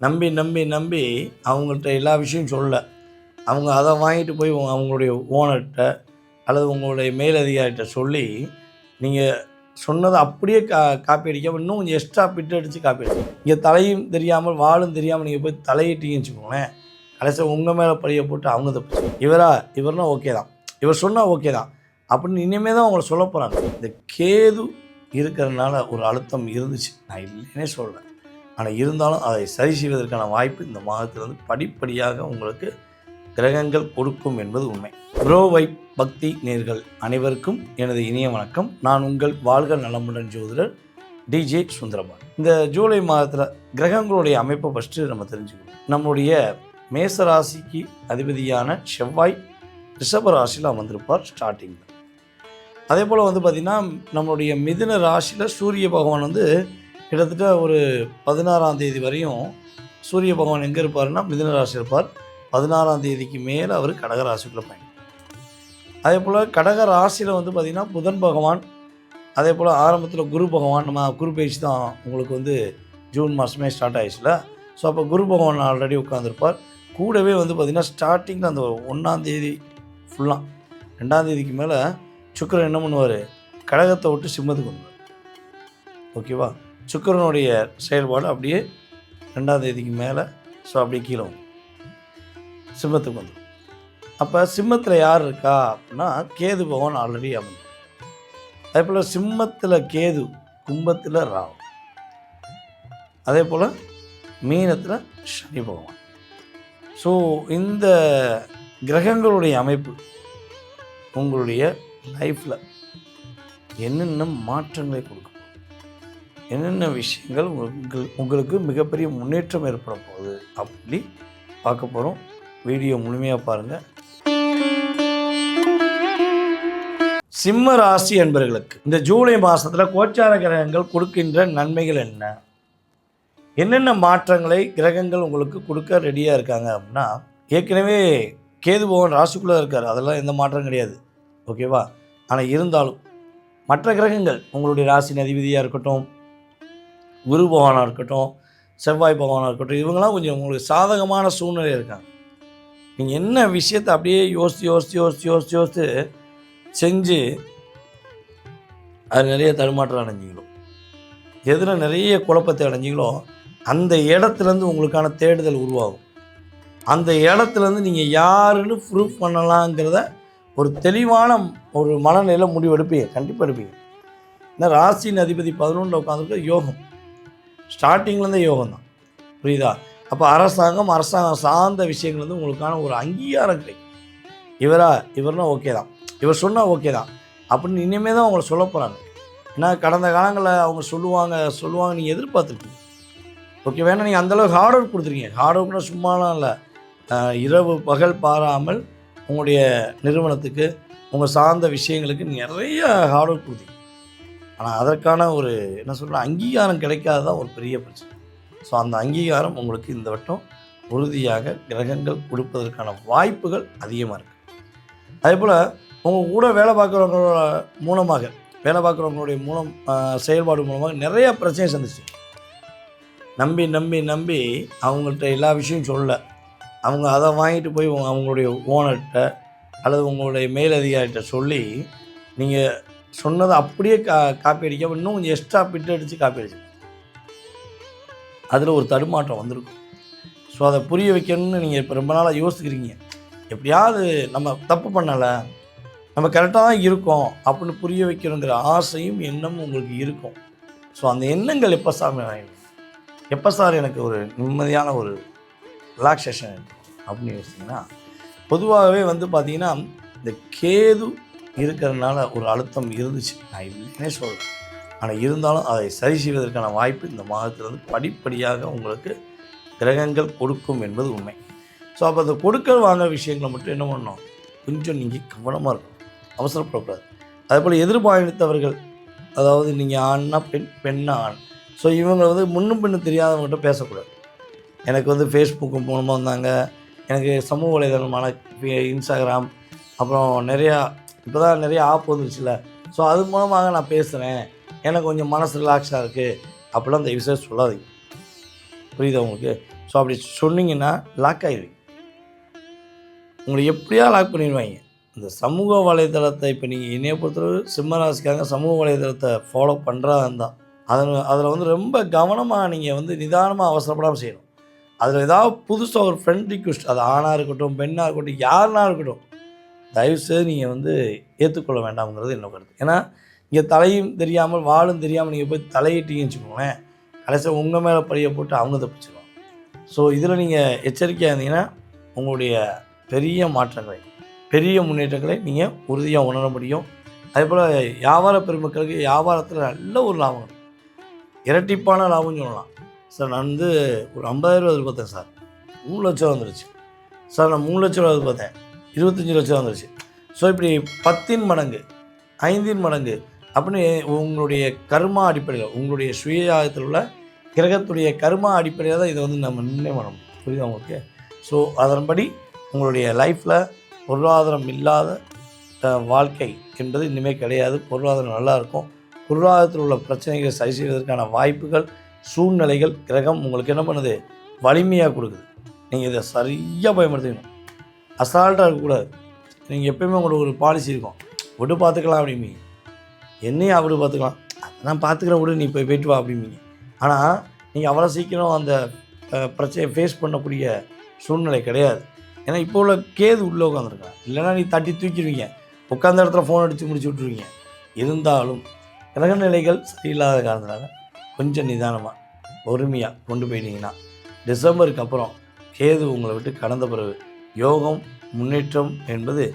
நம்பி நம்பி நம்பி அவங்கள்ட்ட எல்லா விஷயம் சொல்லல. அவங்க அதை வாங்கிட்டு போய் அவங்களுடைய ஓனர்கிட்ட அல்லது உங்களுடைய மேலதிகாரிகிட்ட சொல்லி நீங்கள் சொன்னதை அப்படியே காப்பி அடிக்காமல் இன்னும் கொஞ்சம் எக்ஸ்ட்ரா பிட்டு அடித்து காப்பி அடிக்கும். இங்கே தலையும் தெரியாமல் வாழும் தெரியாமல் நீங்கள் போய் தலையிட்டீங்கன்னு வச்சுக்கோங்களேன், கடைசியாக உங்கள் மேலே பழியை போட்டு அவங்க தப்பு. இவர்னா ஓகே தான், இவர் சொன்னால் ஓகே தான் அப்படின்னு இனிமேல் தான் அவங்கள சொல்ல போகிறாங்க. இந்த கேது இருக்கிறதுனால ஒரு அழுத்தம் இருந்துச்சு, நான் இல்லைன்னே சொல்கிறேன். ஆனால் இருந்தாலும் அதை சரி செய்வதற்கான வாய்ப்பு இந்த மாதத்திலிருந்து படிப்படியாக உங்களுக்கு கிரகங்கள் கொடுக்கும் என்பது உண்மை. ப்ரோவை பக்தி நேர்கள் அனைவருக்கும் எனது இனிய வணக்கம். நான் உங்கள் வாழ்க நலமுடன் ஜோதிடர் டிஜே சுந்தரபான். இந்த ஜூலை மாதத்தில் கிரகங்களுடைய அமைப்பை ஃபஸ்ட்டு நம்ம தெரிஞ்சுக்கணும். நம்முடைய மேசராசிக்கு அதிபதியான செவ்வாய் ரிஷப ராசியில் அமர்ந்திருப்பார் ஸ்டார்டிங்கில். அதே போல் பார்த்திங்கன்னா நம்மளுடைய மிதுன ராசியில் சூரிய பகவான் கிட்டத்தட்ட ஒரு 16ஆம் தேதி வரையும் சூரிய பகவான் எங்கே இருப்பார்னா மிதுன ராசி இருப்பார். 16ஆம் தேதிக்கு மேலே அவர் கடக ராசிக்குள்ளே பயணிப்பார். அதே போல் கடக ராசியில் பார்த்திங்கன்னா புதன் பகவான், அதே போல் ஆரம்பத்தில் குரு பகவான், நம்ம குரு பயிற்சி தான் உங்களுக்கு ஜூன் மாதமே ஸ்டார்ட் ஆகிடுச்சுல. ஸோ அப்போ குரு பகவான் ஆல்ரெடி உட்காந்துருப்பார். கூடவே பார்த்திங்கன்னா ஸ்டார்டிங்கில் அந்த 1ஆம் தேதி ஃபுல்லாக 2ஆம் தேதிக்கு மேலே சுக்கிரன் என்ன பண்ணுவார், கடகத்தை விட்டு சிம்மத்துக்கு வந்துடுவார். ஓகேவா, சுக்கிரனுடைய செயல்பாடு அப்படியே 2ஆம் தேதிக்கு மேலே ஸோ அப்படியே கீழே சிம்மத்துக்கு வந்துடும். அப்போ சிம்மத்தில் யார் இருக்கா அப்படின்னா கேது பகவான் ஆல்ரெடி அமர்ந்து. அதே போல் சிம்மத்தில் கேது, கும்பத்தில் ராகு, அதே போல் மீனத்தில் சனி பகவான். ஸோ இந்த கிரகங்களுடைய அமைப்பு உங்களுடைய லைஃப்பில் என்னென்ன மாற்றங்களை கொடுக்கும், என்னென்ன விஷயங்கள் உங்களுக்கு மிகப்பெரிய முன்னேற்றம் ஏற்பட போகுது அப்படி பார்க்க போகிறோம். வீடியோ முழுமையாக பாருங்கள். சிம்ம ராசி என்பவர்களுக்கு இந்த ஜூலை மாதத்தில் கோச்சார கிரகங்கள் கொடுக்கின்ற நன்மைகள் என்னென்ன மாற்றங்களை கிரகங்கள் உங்களுக்கு கொடுக்க ரெடியாக இருக்காங்க அப்படின்னா, ஏற்கனவே கேது பகவான் ராசிக்குள்ளே இருக்கார், அதெல்லாம் எந்த மாற்றம் கிடையாது. ஓகேவா, ஆனால் இருந்தாலும் மற்ற கிரகங்கள் உங்களுடைய ராசியின் அதிபதியாக இருக்கட்டும், குரு பகவானாக இருக்கட்டும், செவ்வாய் பகவானாக இருக்கட்டும், இவங்களாம் கொஞ்சம் உங்களுக்கு சாதகமான சூழ்நிலை இருக்காங்க. நீங்கள் என்ன விஷயத்தை அப்படியே யோசித்து செஞ்சு அது நிறைய தடுமாற்றம் அடைஞ்சிங்களோ, எதில் நிறைய குழப்பத்தை அடைஞ்சிங்களோ அந்த இடத்துலேருந்து உங்களுக்கான தேடுதல் உருவாகும். அந்த இடத்துலேருந்து நீங்கள் யாருன்னு ப்ரூஃப் பண்ணலாங்கிறத ஒரு தெளிவான ஒரு மனநிலையில் முடிவு எடுப்பீங்க, கண்டிப்பாக எடுப்பீங்க. ஏன்னா ராசியின் அதிபதி 11 உட்காந்துட்டு யோகம், ஸ்டார்டிங்லேருந்தே யோகம் தான், புரியுதா? அப்போ அரசாங்கம் சார்ந்த விஷயங்கள் உங்களுக்கான ஒரு அங்கீகாரம் கிடைக்கும். இவர்னா ஓகே தான், இவர் சொன்னால் ஓகே தான் அப்படின்னு இனிமேல் தான் அவங்கள சொல்ல போகிறாங்க. ஏன்னா கடந்த காலங்களில் அவங்க சொல்லுவாங்க நீங்கள் எதிர்பார்த்துருக்கீங்க. ஓகே, வேணா நீங்கள் அந்தளவுக்கு ஹார்ட் ஒர்க் கொடுத்துருக்கீங்க. ஹார்ட் ஒர்க்னா சும்மாலாம் இல்லை, இரவு பகல் பாராமல் உங்களுடைய நிறுவனத்துக்கு உங்கள் சார்ந்த விஷயங்களுக்கு நிறைய ஹார்ட் ஒர்க் கொடுத்தீங்க. ஆனால் அதற்கான ஒரு அங்கீகாரம் கிடைக்காததான் ஒரு பெரிய பிரச்சனை. ஸோ அந்த அங்கீகாரம் உங்களுக்கு இந்த வட்டம் உறுதியாக கிரகங்கள் கொடுப்பதற்கான வாய்ப்புகள் அதிகமாக இருக்குது. அதே போல் உங்கள் கூட வேலை பார்க்குறவங்களுடைய செயல்பாடு மூலமாக நிறைய பிரச்சனை சந்திச்சு நம்பி நம்பி நம்பி அவங்கள்ட்ட எல்லா விஷயம் சொல்லல. அவங்க அதை வாங்கிட்டு போய் அவங்களுடைய ஓனர்கிட்ட அல்லது உங்களுடைய மேலதிகாரிகிட்ட சொல்லி நீங்கள் சொன்னதை அப்படியே காப்பி அடிக்காமல் இன்னும் கொஞ்சம் எக்ஸ்ட்ரா பிட்டு அடித்து காப்பி அடிச்சு அதில் ஒரு தடுமாற்றம் வந்திருக்கும். ஸோ அதை புரிய வைக்கணும்னு நீங்கள் இப்போ ரொம்ப நாளாக யோசிக்கிறீங்க. எப்படியாவது நம்ம தப்பு பண்ணலை, நம்ம கரெக்டாக தான் இருக்கோம் அப்படின்னு புரிய வைக்கணுங்கிற ஆசையும் எண்ணமும் உங்களுக்கு இருக்கும். ஸோ அந்த எண்ணங்கள் எப்போ சார் எனக்கு ஒரு நிம்மதியான ஒரு ரிலாக்ஸேஷன் அப்படின்னு யோசிச்சிங்கன்னா, பொதுவாகவே பார்த்திங்கன்னா இந்த கேது இருக்கிறதுனால ஒரு அழுத்தம் இருந்துச்சு, நான் இல்லைன்னே சொல்கிறேன். ஆனால் இருந்தாலும் அதை சரி செய்வதற்கான வாய்ப்பு இந்த மாதத்திலிருந்து படிப்படியாக உங்களுக்கு கிரகங்கள் கொடுக்கும் என்பது உண்மை. ஸோ அப்போ அந்த கொடுக்கல் வாங்க விஷயங்களை மட்டும் என்ன பண்ணணும், கொஞ்சம் நீங்கள் கவனமாக இருக்கணும், அவசரப்படக்கூடாது. அதே போல் எதிர்பார்த்தவர்கள், அதாவது நீங்கள் ஆண்னா பெண்ணா ஆண், ஸோ இவங்க முன்னும் பின்னும் தெரியாதவங்ககிட்ட பேசக்கூடாது. எனக்கு ஃபேஸ்புக் மூலமாக வந்தாங்க, எனக்கு சமூக வலைதளமான இன்ஸ்டாகிராம், அப்புறம் இப்போ தான் நிறையா ஆப் வந்துருச்சுல, ஸோ அது மூலமாக நான் பேசுகிறேன், எனக்கு கொஞ்சம் மனசு ரிலாக்ஸாக இருக்குது அப்படிலாம் இந்த விஷயம் சொல்லாதீங்க, புரியுதா உங்களுக்கு? ஸோ அப்படி சொன்னீங்கன்னா லாக் ஆகிடுவீங்க. உங்களை எப்படியா லாக் பண்ணிடுவாங்க. இந்த சமூக வலைதளத்தை இப்போ நீங்கள் என்னைய பொறுத்தளவு சிம்ம ராசிக்காரங்க சமூக வலைதளத்தை ஃபாலோ பண்ணுறதா இருந்தால் அதில் வந்து ரொம்ப கவனமாக நீங்கள் வந்து நிதானமாக அவசரப்படாமல் செய்யணும். அதில் ஏதாவது புதுசாக ஒரு ஃப்ரெண்ட் ரிக்வெஸ்ட், அது ஆணாக இருக்கட்டும் பெண்ணாக இருக்கட்டும் யாருனா இருக்கட்டும், தயவுசெய்து நீங்கள் வந்து ஏற்றுக்கொள்ள வேண்டாம்ங்கிறது என்னோட கருத்து. ஏன்னா இங்கே தலையும் தெரியாமல் வாழும் தெரியாமல் நீங்கள் போய் தலையிட்டீங்கன்னு வச்சுக்கோங்களேன், கடைசியாக உங்கள் மேலே பழிய போட்டு அவங்க தப்பிச்சிடுவாங்க. ஸோ இதில் நீங்கள் எச்சரிக்கையாக இருந்தீங்கன்னா உங்களுடைய பெரிய மாற்றங்களை பெரிய முன்னேற்றங்களை நீங்கள் உறுதியாக உணர முடியும். அதேபோல் வியாபார பெருமக்களுக்கு வியாபாரத்தில் நல்ல ஒரு லாபம், இரட்டிப்பான லாபம்னு சொல்லலாம். சார் நான் வந்து ஒரு 50,000 எதிர்பார்த்தேன் சார், 3 லட்சம் வந்துருச்சு. சார் நான் 3 லட்ச ரூபா எதிர்பார்த்தேன், 25 லட்சம் வந்துருச்சு. ஸோ இப்படி 10 மடங்கு 5 மடங்கு அப்படின்னு உங்களுடைய கர்மா அடிப்படையில், உங்களுடைய சுயத்தில் உள்ள கிரகத்துடைய கர்மா அடிப்படையில் தான் இதை வந்து நம்ம நிர்ணயம் பண்ண முடியும். புரியுதா உங்களுக்கு? ஸோ அதன்படி உங்களுடைய லைஃப்பில் பொருளாதாரம் இல்லாத வாழ்க்கை என்பது இனிமேல் கிடையாது. பொருளாதாரம் நல்லாயிருக்கும். பொருளாதாரத்தில் உள்ள பிரச்சனைகளை சரி செய்வதற்கான வாய்ப்புகள், சூழ்நிலைகள் கிரகம் உங்களுக்கு என்ன பண்ணுது, வலிமையாக கொடுக்குது. நீங்கள் இதை சரியாக பயன்படுத்திக்கணும். அசால்ட்டாக இருக்கக்கூடாது. நீங்கள் எப்போயுமே உங்களுக்கு ஒரு பாலிசி இருக்கும், விட்டு பார்த்துக்கலாம் அப்படிம்பீங்க. என்னையும் அப்படி பார்த்துக்கலாம், அதெல்லாம் பார்த்துக்கிறேன் விடு, நீ போயிட்டு வா அப்படிம்பீங்க. ஆனால் நீங்கள் அவ்வளோ சீக்கிரம் அந்த பிரச்சனையை ஃபேஸ் பண்ணக்கூடிய சூழ்நிலை கிடையாது. ஏன்னா இப்போ உள்ள கேது உள்ளே உட்காந்துருக்காங்க. இல்லைனா நீ தட்டி தூக்கிடுவீங்க, உட்காந்த இடத்துல ஃபோன் அடித்து முடிச்சு விட்ருவீங்க. இருந்தாலும் கிரகநிலைகள் சரியில்லாத காரணத்தினால கொஞ்சம் நிதானமாக பொறுமையாக கொண்டு போயிட்டீங்கன்னா டிசம்பருக்கு அப்புறம் கேது உங்களை விட்டு கடந்த பிறகு யோகம் முன்னேற்றம் என்பது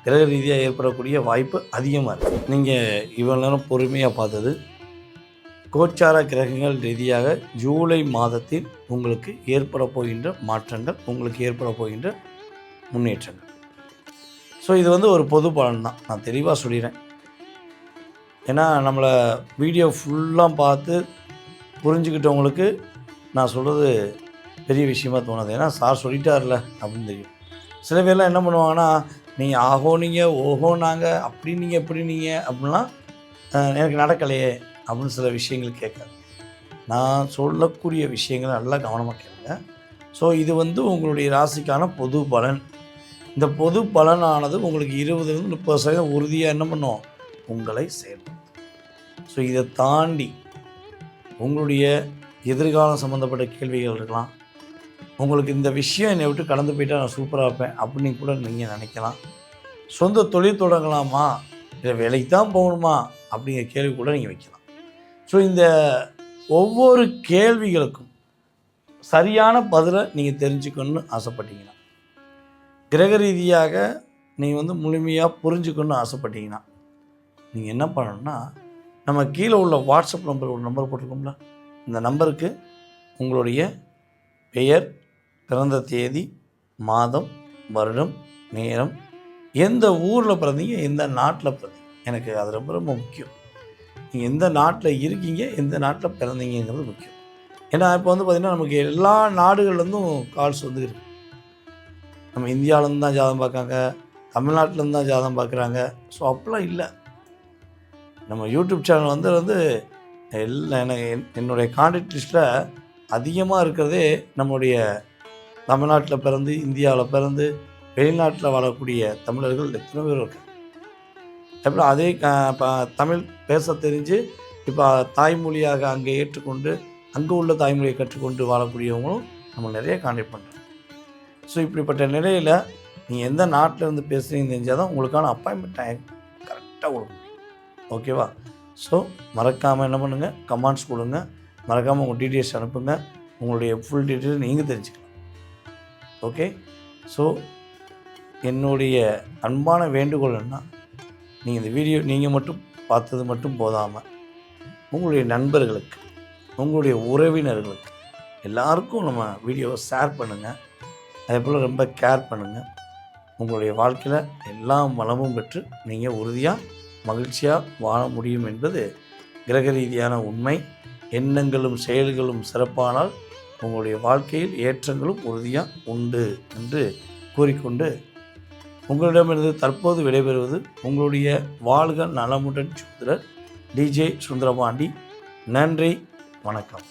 கிரக ரீதியாக ஏற்படக்கூடிய வாய்ப்பு அதிகமாக இருக்குது. நீங்கள் இவ்வளோ நேரம் பொறுமையாக பார்த்தது கோச்சார கிரகங்கள் ரீதியாக ஜூலை மாதத்தில் உங்களுக்கு ஏற்பட போகின்ற மாற்றங்கள், உங்களுக்கு ஏற்பட போகின்ற முன்னேற்றங்கள். ஸோ இது வந்து ஒரு பொது பலன் தான், நான் தெளிவாக சொல்லிடுறேன். ஏன்னா நம்மளை வீடியோ ஃபுல்லாக பார்த்து புரிஞ்சுக்கிட்டவங்களுக்கு நான் சொல்கிறது பெரிய விஷயமாக தோணுது. ஏன்னா சார் சொல்லிட்டார்ல அப்படின்னு தெரியும். சில பேர்லாம் என்ன பண்ணுவாங்கன்னா, நீங்கள் ஆகோனீங்க ஓஹோனாங்க அப்படின்னீங்க எப்படின்னீங்க அப்படின்லாம் எனக்கு நடக்கலையே அப்படின்னு சில விஷயங்கள் கேட்காது. நான் சொல்லக்கூடிய விஷயங்களை நல்லா கவனமாக கேளுங்க. ஸோ இது வந்து உங்களுடைய ராசிக்கான பொது பலன். இந்த பொது பலனானது உங்களுக்கு 20-30% உறுதியாக என்ன பண்ணும், உங்களை செயல்படுத்தும். ஸோ இதை தாண்டி உங்களுடைய எதிர்காலம் சம்மந்தப்பட்ட கேள்விகள் இருக்கலாம். உங்களுக்கு இந்த விஷயம் என்னை விட்டு கடந்து போயிட்டால் நான் சூப்பராக இருப்பேன் அப்படின்னு கூட நீங்கள் நினைக்கலாம். சொந்த தொழில் தொடங்கலாமா, இல்லை வேலைக்கு தான் போகணுமா அப்படிங்கிற கேள்வி கூட நீங்கள் வைக்கலாம். ஸோ இந்த ஒவ்வொரு கேள்விகளுக்கும் சரியான பதிலை நீங்கள் தெரிஞ்சுக்கணுன்னு ஆசைப்பட்டீங்கன்னா, கிரக ரீதியாக நீங்கள் வந்து முழுமையாக புரிஞ்சுக்கணுன்னு ஆசைப்பட்டீங்கன்னா, நீங்கள் என்ன பண்ணணும்னா, நம்ம கீழே உள்ள வாட்ஸ்அப் நம்பர், ஒரு நம்பர் போட்டிருக்கோம்ல, இந்த நம்பருக்கு உங்களுடைய பெயர், பிறந்த தேதி, மாதம், வருடம், நேரம், எந்த ஊரில் பிறந்தீங்க, எந்த நாட்டில் பிறந்தீங்க, எனக்கு அது ரொம்ப ரொம்ப முக்கியம். நீங்கள் எந்த நாட்டில் இருக்கீங்க, எந்த நாட்டில் பிறந்தீங்கிறது முக்கியம். ஏன்னா இப்போ வந்து பார்த்திங்கன்னா நமக்கு எல்லா நாடுகள்லேருந்தும் கால்ஸ் வந்து இருக்குது. நம்ம இந்தியாவிலேருந்து தான் ஜாதகம் பார்க்காங்க, தமிழ்நாட்டிலேருந்து தான் ஜாதகம் பார்க்குறாங்க. ஸோ அப்படிலாம் இல்லை. நம்ம யூடியூப் சேனல் வந்து எல்லாம் எனக்கு என்னுடைய கான்டாக்ட் லிஸ்ட்டில் அதிகமாக இருக்கிறதே நம்மளுடைய தமிழ்நாட்டில் பிறந்து, இந்தியாவில் பிறந்து, வெளிநாட்டில் வாழக்கூடிய தமிழர்கள் எத்தனை பேர் இருக்காங்க. அப்புறம் அதே தமிழ் பேச தெரிஞ்சு இப்போ தாய்மொழியாக அங்கே ஏற்றுக்கொண்டு அங்கே உள்ள தாய்மொழியை கற்றுக்கொண்டு வாழக்கூடியவங்களும் நம்ம நிறைய கான்டாக்ட் பண்ணுறோம். ஸோ இப்படிப்பட்ட நிலையில் நீங்கள் எந்த நாட்டில் இருந்து பேசுகிறீங்கன்னு தெரிஞ்சால் தான் உங்களுக்கான அப்பாயின்மெண்ட் டைம் கரெக்டாக கொடுக்க முடியும். ஓகேவா? ஸோ மறக்காமல் என்ன பண்ணுங்கள், கமெண்ட்ஸ் கொடுங்க, மறக்காமல் உங்கள் டீட்டெயில்ஸ் அனுப்புங்க, உங்களுடைய ஃபுல் டீட்டெயில்ஸ் நீங்கள் தெரிஞ்சுக்கலாம். ஓகே? ஸோ என்னுடைய அன்பான வேண்டுகோள் என்ன, நீங்கள் இந்த வீடியோ நீங்கள் மட்டும் பார்த்தது மட்டும் போதாமல் உங்களுடைய நண்பர்களுக்கு, உங்களுடைய உறவினர்களுக்கு எல்லாருக்கும் நம்ம வீடியோவை ஷேர் பண்ணுங்கள். அதே போல் ரொம்ப கேர் பண்ணுங்கள். உங்களுடைய வாழ்க்கையில் எல்லா வளமும் பெற்று நீங்கள் உறுதியாக மகிழ்ச்சியாக வாழ முடியும் என்பது கிரக ரீதியான உண்மை. எண்ணங்களும் செயல்களும் சிறப்பானால் உங்களுடைய வாழ்க்கையில் ஏற்றங்களும் உறுதியாக உண்டு என்று கூறிக்கொண்டு உங்களிடமிருந்து தற்போது விடைபெறுவது உங்களுடைய வாழ்க நலமுடன் சுந்தரர் DJ சுந்தரபாண்டி. நன்றி, வணக்கம்.